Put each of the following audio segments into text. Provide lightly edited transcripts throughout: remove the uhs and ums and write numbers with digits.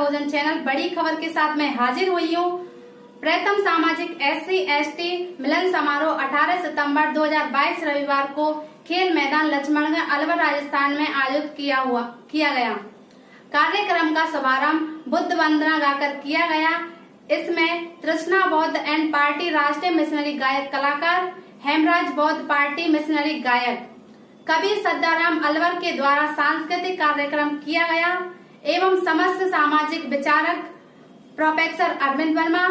बहुजन channel बड़ी खबर के साथ मैं हाजिर हुई हूँ। प्रथम सामाजिक SC/ST मिलन समारोह 18 सितंबर 2022 रविवार को खेल मैदान लक्ष्मणगढ़ अलवर राजस्थान में आयोजित किया गया। कार्यक्रम का शुभारंभ बुद्ध वंदना गाकर किया गया। इसमें तृष्णा बौद्ध एंड पार्टी राष्ट्रीय मिशनरी गायक कलाकार, हेमराज बौद्ध पार्टी मिशनरी गायक, कबीर सद्दाराम अलवर के द्वारा सांस्कृतिक कार्यक्रम किया गया एवं समस्त सामाजिक विचारक प्रोफेसर अरविंद वर्मा,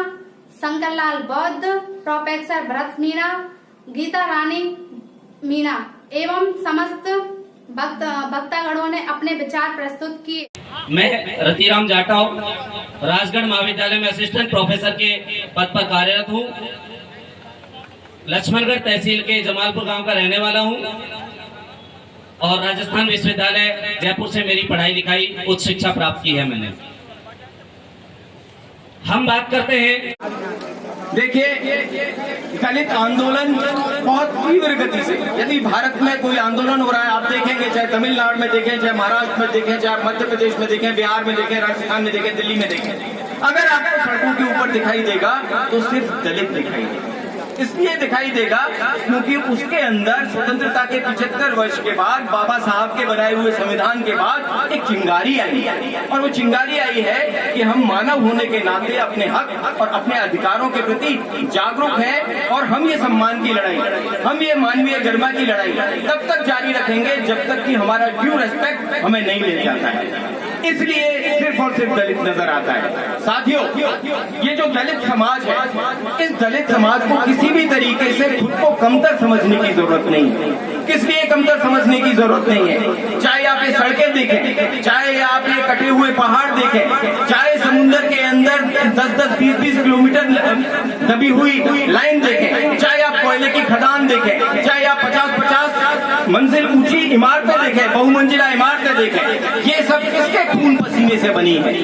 शंकरलाल बौद्ध, प्रोफेसर भरत मीणा, गीता रानी मीणा एवं समस्त वक्तागणों ने अपने विचार प्रस्तुत किए। मैं रतिराम जाटव राजगढ़ महाविद्यालय में असिस्टेंट प्रोफेसर के पद पर कार्यरत हूँ। लक्ष्मणगढ़ तहसील के जमालपुर गांव का रहने वाला हूँ और राजस्थान विश्वविद्यालय जयपुर से मेरी पढ़ाई लिखाई उच्च शिक्षा प्राप्त की है मैंने। हम बात करते हैं, देखिए दलित आंदोलन बहुत तीव्र गति से, यदि भारत में कोई आंदोलन हो रहा है, आप देखेंगे चाहे तमिलनाडु में देखें, चाहे महाराष्ट्र में देखें, चाहे मध्य प्रदेश में देखें, बिहार में देखें, राजस्थान में देखें, दिल्ली में देखें, अगर आपको सड़कों के ऊपर दिखाई देगा तो सिर्फ दलित दिखाई देगा। इसलिए दिखाई देगा क्योंकि उसके अंदर स्वतंत्रता के 75 वर्ष के बाद, बाबा साहब के बनाए हुए संविधान के बाद एक चिंगारी आई है, और वो चिंगारी आई है कि हम मानव होने के नाते अपने हक और अपने अधिकारों के प्रति जागरूक हैं और हम ये सम्मान की लड़ाई, हम ये मानवीय गरिमा की लड़ाई तब तक जारी रखेंगे जब तक कि हमारा ड्यू रेस्पेक्ट हमें नहीं मिल जाता है। इसलिए सिर्फ और सिर्फ दलित नजर आता है। साथियों, ये जो दलित समाज है, इस दलित समाज को किसी भी तरीके से खुद को कमतर समझने की जरूरत नहीं है। किस लिए कमतर समझने की जरूरत नहीं है। चाहे आप ये सड़कें देखें, चाहे आप ये कटे हुए पहाड़ देखें, चाहे समुद्र के अंदर 10-10, 20-20 किलोमीटर दबी हुई लाइन देखें, चाहे आप कोयले की खदान देखें, चाहे आप 50-50 मंजिल ऊंची इमारतें देखें, बहुमंजिला इमारतें देखें, ये सब किसके खून पसीने से बनी है?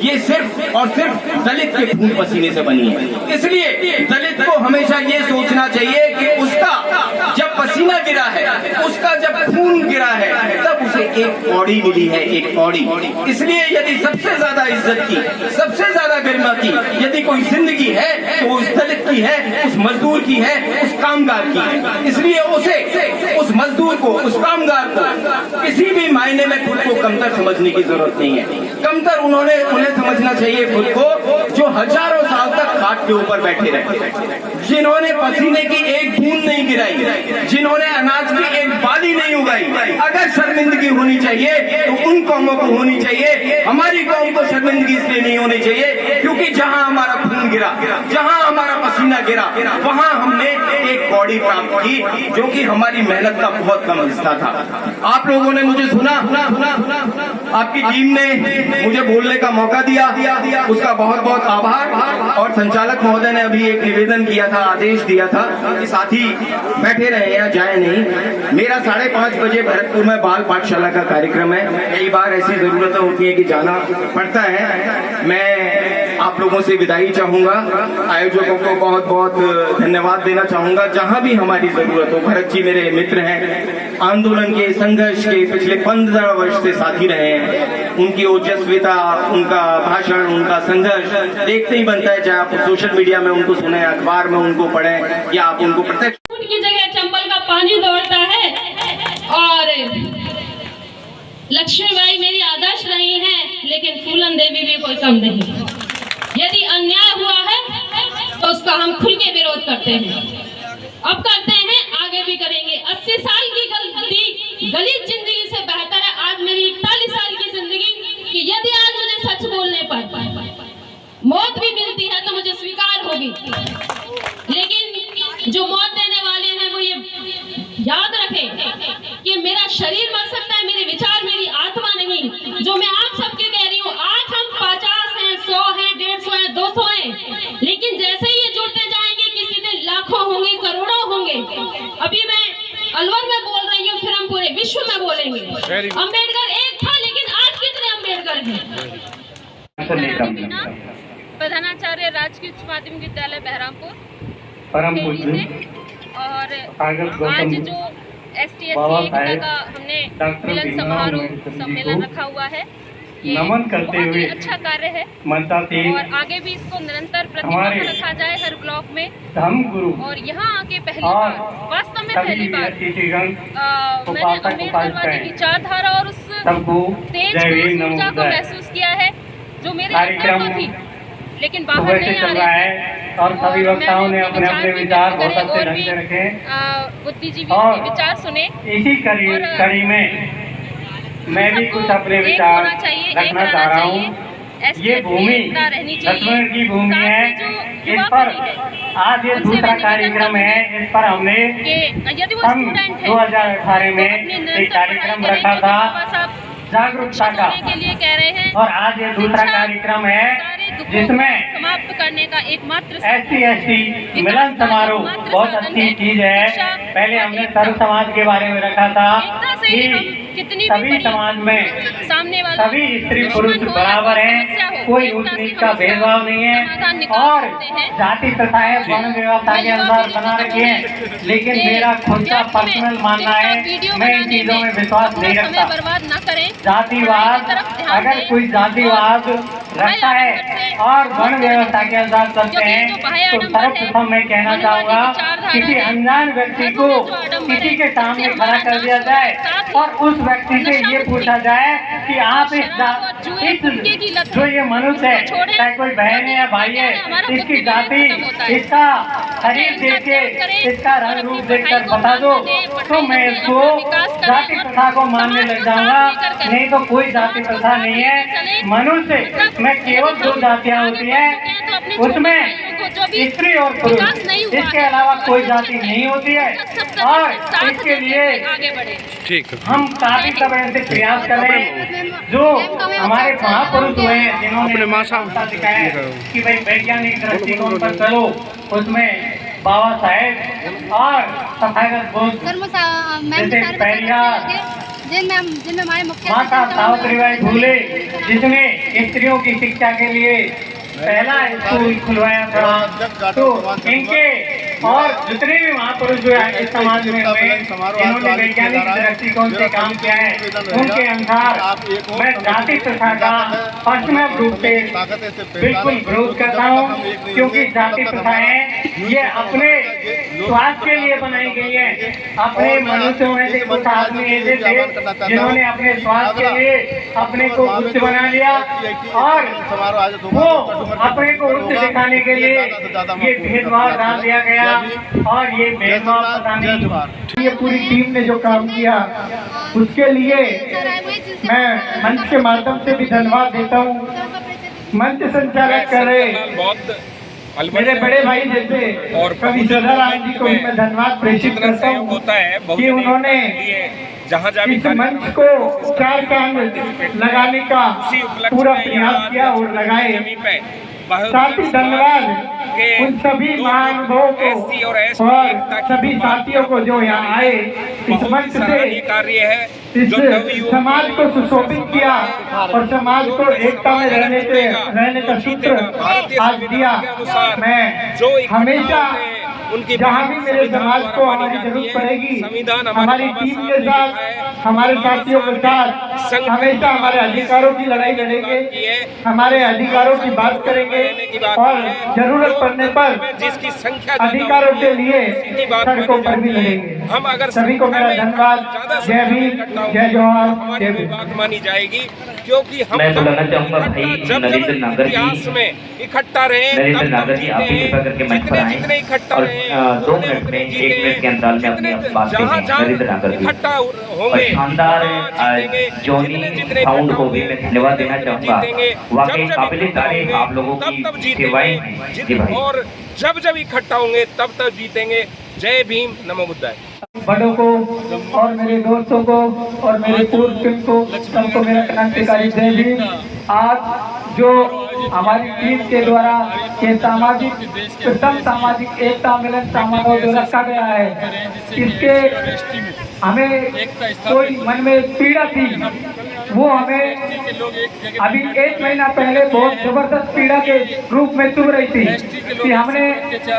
ये सिर्फ और सिर्फ दलित के खून पसीने से बनी है। इसलिए दलित को हमेशा ये सोचना चाहिए कि उसका जब पसीना गिरा है, उसका जब खून गिरा है, तब उसे एक कौड़ी मिली है, एक कौड़ी। इसलिए यदि सबसे ज्यादा इज्जत की, सबसे ज्यादा गरिमा की यदि कोई जिंदगी है तो उस दलित की है, उस मजदूर की है, उस कामगार की है। इसलिए उसे, उस मजदूर को, उस कामगार को किसी भी मायने में खुद को कमतर समझने की जरूरत नहीं है। कमतर उन्हें समझना चाहिए खुद को जो हजारों साल तक खाट के ऊपर बैठे रहे, जिन्होंने पसीने की एक बूंद नहीं गिराई, जिन्होंने अनाज की एक बाली नहीं उगाई। अगर शर्मिंदगी होनी चाहिए तो उन कौमों को होनी चाहिए। हमारी कौम को शर्मिंदगी इसलिए नहीं होनी चाहिए क्योंकि जहां हमारा खून गिरा, जहां हमारा पसीना गिरा, वहां हमने एक कौड़ी प्राप्त की जो कि हमारी मेहनत का बहुत कम हिस्सा था। आप लोगों ने मुझे सुना, आपकी टीम ने मुझे बोलने का मौका दिया, उसका बहुत बहुत आभार। और संचालक महोदय ने अभी एक निवेदन किया था, आदेश दिया था कि साथी बैठे रहे या जाए नहीं। मेरा 5:30 बजे भरतपुर में बाल पाठशाला का कार्यक्रम है। कई बार ऐसी जरूरतें होती है कि जाना पड़ता है। मैं आप लोगों से विदाई चाहूंगा, आयोजकों को बहुत बहुत धन्यवाद देना चाहूंगा। जहां भी हमारी जरूरत हो, भरत जी मेरे मित्र हैं, आंदोलन के, संघर्ष के पिछले 15 वर्ष से साथी रहे हैं। उनकी ओजस्विता, उनका भाषण, उनका संघर्ष देखते ही बनता है, चाहे आप सोशल मीडिया में उनको सुने, अखबार में उनको पढ़ें या आप उनको प्रत्यक्ष। उनकी जगह चंबल का पानी दौड़ता है और लक्ष्मीबाई मेरी आदर्श रही हैं, लेकिन फूलन देवी भी कोई कम नहीं। यदि अन्याय हुआ है तो उसका हम खुल के विरोध करते हैं, अब करते हैं, आगे भी करेंगे। 80 साल की गलीच जिंदगी से बेहतर है आज मेरी 41 साल की जिंदगी कि यदि आज मुझे सच बोलने पर मौत भी मिलती है तो मुझे स्वीकार होगी। लेकिन जो मौत देने वाले हैं वो ये याद रखें कि मेरा शरीर मर सकता है, मेरे विचार, मेरी आत्मा नहीं। जो मैं आप सबके कह रही हूँ, आज हम 50 हैं, 100 हैं, 150 हैं, 200 हैं, लेकिन जैसे ही ये जुड़ते जाएंगे किसी दिन लाखों होंगे, करोड़ों होंगे। अभी मैं अलवर में बोल रही हूँ, फिर हम पूरे विश्व में बोलेंगे। अम्बेडकर एक था, लेकिन आज कितने अम्बेडकर हैं? प्रधानाचार्य राजकीय उच्च माध्यमिक विद्यालय बहरामपुर और आज जो ST/SC एकता का हमने मिलन समारोह सम्मेलन रखा हुआ है, ये नमन करते बहुत ही हुए अच्छा कार्य है मनता थी और आगे भी इसको निरंतर प्रतिबद्ध हमारे रखा जाए हर ब्लॉक में। धर्म गुरु और यहाँ आके पहली और बार, वास्तव में पहली सभी बार अतिथिगण मैंने उपासक अम्बेडकरवादी उपासिकाएं विचारधारा और उस सबको तेज जय को, भीम उस ऊर्जा नमो को बुद्धाय। महसूस किया है जो मेरे अंदर कार्यक्रम तो थी लेकिन सुबह बाहर से नहीं आ चल रहा रही है और सभी वक्ताओं ने अपने अपने विचार बहुत अच्छे ढंग से रखे बुद्धिजीवी और के विचार सुने। इसी कड़ी में मैं भी कुछ अपने एक विचार होना चाहिए, रखना एक चाह रहा रहना हूँ। चाहिए, ये भूमि एकता रहनी चाहिए। लक्ष्मण की भूमि साथ है। में जो इस युवा पर पीढ़ी है, आज ये उनसे दूसरा मैं निवेदन कार्यक्रम है। करूंगी इस पर हमने कि यदि वो सन स्टूडेंट है 2018 में अपनी एक निरंतर कार्यक्रम पढ़ाई रखा करें, था क्योंकि बाबा साहब जागरूकता का, के लिए कह रहे हैं और आज ये दूसरा कार्यक्रम है जिसमें समाप्त करने का एकमात्र SC/ST मिलन समारोह बहुत अच्छी चीज है। पहले हमने सर्व समाज के बारे में रखा था कि सभी समाज में सामने वाला सभी स्त्री पुरुष बराबर हैं, कोई ऊंच नीच का भेदभाव नहीं है और जाति प्रथाएं वर्ण व्यवस्था के अनुसार बना रखी हैं। लेकिन मेरा खुद का पर्सनल मानना है, मैं इन चीजों में विश्वास नहीं रखता। बर्बाद न करें। जातिवाद, अगर कोई जातिवाद रखता है और वर्ण व्यवस्था के अनुसार चलते हैं तो सर्वप्रथम मैं कहना चाहूँगा किसी अनजान व्यक्ति को किसी के सामने खड़ा कर दिया जाए और उस व्यक्ति से ये पूछा जाए कि आप इस जो ये मनुष्य है, चाहे कोई बहन है या भाई है, इसकी जाति, इसका शरीर देख के, इसका रंग रूप देखकर बता दो तो मैं इसको जाति प्रथा को मानने लग जाऊंगा। नहीं तो कोई जाति प्रथा नहीं है। मनुष्य में केवल दो जातियां होती है, उसमें स्त्री और पुरुष, इसके अलावा कोई जाति नहीं होती है। और इसके लिए हम काफी समय से प्रयास कर रहे हैं। जो हमारे महापुरुष हुए हैं जिन्होंने दिखाया कि भाई वैज्ञानिक दृष्टिकोण पर चलो, उसमें बाबा साहेब और तथागत बुद्ध जैसे पेरियार, जिनमें हमारे मुख्य माता सावित्रीबाई फुले जिसने स्त्रियों की शिक्षा के लिए पहला स्कूल खुलवाया था, तो इनके और जितने भी महापुरुष जो है इस समाज में हुए, इन्होंने वैज्ञानिक दृष्टिकोण से काम किया है, उनके अनुसार मैं जाति प्रथा का पर्सनल रूप से बिल्कुल विरोध करता हूँ। क्योंकि जाति प्रथाएं ये अपने स्वास्थ्य के लिए बनाई गई है। अपने मनुष्यों में से कुछ आदमी ऐसे थे जिन्होंने अपने स्वास्थ्य के लिए अपने को उच्च बना लिया और वो अपने को उच्च दिखाने के लिए ये भेदभाव डाल दिया गया और ये भेदभाव पता नहीं। ये पूरी टीम ने जो काम किया उसके लिए मैं मंच के माध्यम से भी धन्यवाद देता हूँ। मंच संचालक कर रहे मेरे बड़े भाई जैसे कवि सदाराम जी को भी मैं धन्यवाद प्रेषित करता हूँ कि उन्होंने इस मंच को चार चांद लगाने का पूरा प्रयास किया और लगाए। साथ ही धन्यवाद उन सभी महानुभावों को और सभी साथियों को जो यहाँ आए, इस मंच से इस समाज को सुशोभित किया और समाज को एकता में रहने का सूत्र आज दिया। मैं हमेशा जहाँ भी मेरे समाज को हमारी जरूरत पड़ेगी, हमारी टीम के साथ, हमारे साथियों के साथ हमेशा हमारे अधिकारों की लड़ाई लड़ेंगे, हमारे अधिकारों की बात करेंगे और जरूरत पड़ने पर अधिकारों के लिए सड़कों पर भी लड़ेंगे। सभी को मेरा धन्यवाद। जय भीम, जय जवाहर, जय भीम। बात मानी जाएगी क्योंकि हम मैं बुलाना चाहूंगा भाई नरेंद्र नागर जी, में इकट्ठा रहे, नरेंद्र नागर जी आप भी कृपा करके मंच पर आए और 2 मिनट में 1 मिनट के अंतराल में अपनी बात कहें। नरेंद्र नागर जी और शानदार जोनी साउंड को भी मैं धन्यवाद देना चाहूँगा। वाकई काबिल तारीफ आप लोगों की सेवाएं जी भाई। और जब इकट्ठा होंगे तब जीतेंगे। जय भीम, नमो बुद्धाय। बड़ों को और मेरे दोस्तों को और मेरे पूर्व टीम को सबको मेरा क्रांतिकारी जय भीम। आज जो हमारी टीम के द्वारा ये प्रथम सामाजिक एकता मिलन समारोह जो रखा गया है, इसके हमें कोई मन में पीड़ा थी, वो हमें अभी 1 महीना पहले बहुत जबरदस्त पीड़ा के रूप में चुभ रही थी कि हमने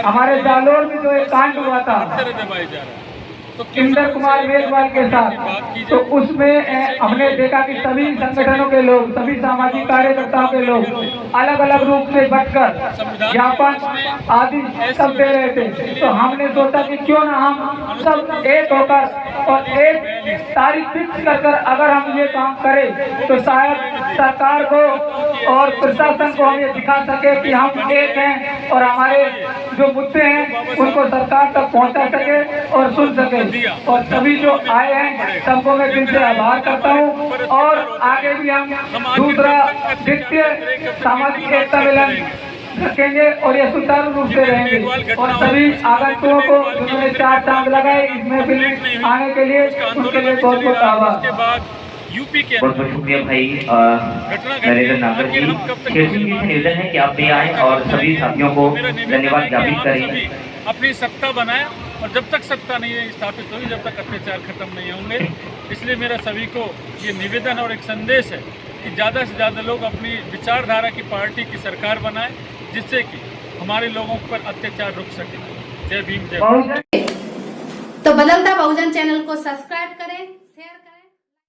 हमारे जालोर में जो एक कांड हुआ था इंदर कुमार मेघवाल के साथ, तो उसमें हमने देखा कि सभी संगठनों के लोग, सभी सामाजिक कार्यकर्ताओं के लोग अलग अलग रूप से बटकर ज्ञापन आदि सब दे रहे थे। तो हमने सोचा कि क्यों ना हम सब एक होकर और एक तारीख फिक्स कर अगर हम ये काम करें तो शायद सरकार को और प्रशासन को हम ये दिखा सके कि हम एक हैं और हमारे जो मुद्दे हैं उनको सरकार तक पहुंचा सके और सुन सके। और सभी जो आए हैं सबको मैं दिल से आभार करता हूं और आगे भी हम दूसरा द्वितीय सामाजिक एकता मिलन रखेंगे और ये सुचारू रूप से रहेंगे। और सभी आगंतुकों को जिन्होंने 4 चांद लगाए इसमें महफिल आने के लिए उनके लिए बहुत बहुत आभार। यूपी के बहुत बहुत शुक्रिया भाई नरेंद्र नागर जी। शेरसिंह जी से निवेदन है कि आप भी आए और सभी साथियों को धन्यवाद ज्ञापित करें। अपनी सत्ता बनाए और जब तक सत्ता नहीं स्थापित होगी जब तक अत्याचार खत्म नहीं होंगे। इसलिए मेरा सभी को ये निवेदन और एक संदेश है कि ज़्यादा से ज़्यादा लोग अपनी विचारधारा की पार्टी की सरकार बनाएं जिससे कि हमारे लोगों पर अत्याचार रुक सके। जय भीम जय। तो बदलता बहुजन चैनल को सब्सक्राइब करें, शेयर करें।